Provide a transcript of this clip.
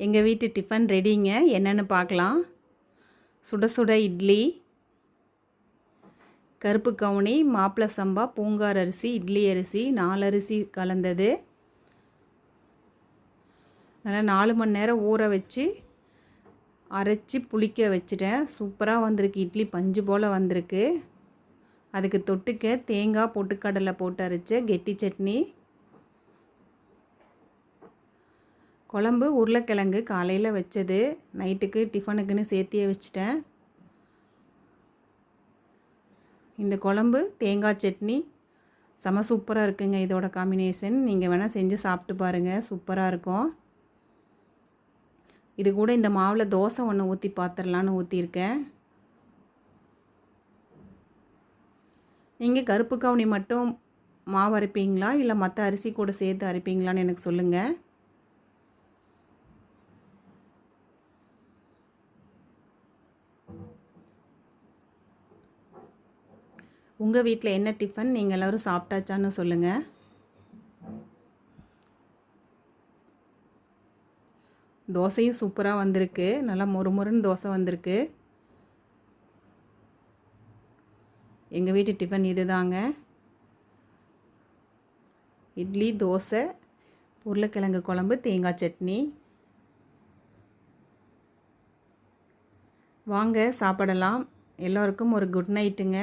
எங்கள் வீட்டு டிஃபன் ரெடிங்க. என்னென்னு பார்க்கலாம். சுட சுட இட்லி, கருப்பு கவுனி, மாப்பிளை சம்பா, பூங்கார் அரிசி, இட்லி அரிசி 4 அரிசி கலந்தது. நல்லா 4 மணி நேரம் ஊற வச்சு அரைச்சி புளிக்க வச்சுட்டேன். சூப்பராக வந்திருக்கு. இட்லி பஞ்சு போல் வந்திருக்கு. அதுக்கு தொட்டுக்க தேங்காய் பொட்டுக்கடலை போட்டு அரைச்ச கெட்டி சட்னி, குழம்பு உருளைக்கிழங்கு காலையில் வச்சது, நைட்டுக்கு டிஃபனுக்குன்னு சேர்த்தியே வச்சிட்டேன். இந்த குழம்பு தேங்காய் சட்னி செம சூப்பராக இருக்குங்க. இதோட காம்பினேஷன் நீங்கள் வேணால் செஞ்சு சாப்பிட்டு பாருங்கள், சூப்பராக இருக்கும். இது கூட இந்த மாவில் தோசை ஒன்று ஊற்றி பார்த்துடலான்னு ஊற்றிருக்கேன். நீங்கள் கருப்பு கவுனி மட்டும் மாவு அரைப்பீங்களா இல்லை மற்ற அரிசி கூட சேர்த்து அரைப்பீங்களான்னு எனக்கு சொல்லுங்கள். உங்கள் வீட்டில் என்ன டிஃபன், நீங்கள் எல்லோரும் சாப்பிட்டாச்சான்னு சொல்லுங்கள். தோசையும் சூப்பராக வந்திருக்கு. நல்லா மொறுமொறுன்னு தோசை வந்திருக்கு. எங்கள் வீட்டு டிஃபன் இது தாங்க. இட்லி, தோசை, உருளைக்கிழங்கு குழம்பு, தேங்காய் சட்னி. வாங்க சாப்பிடலாம். எல்லோருக்கும் ஒரு குட் நைட்டுங்க.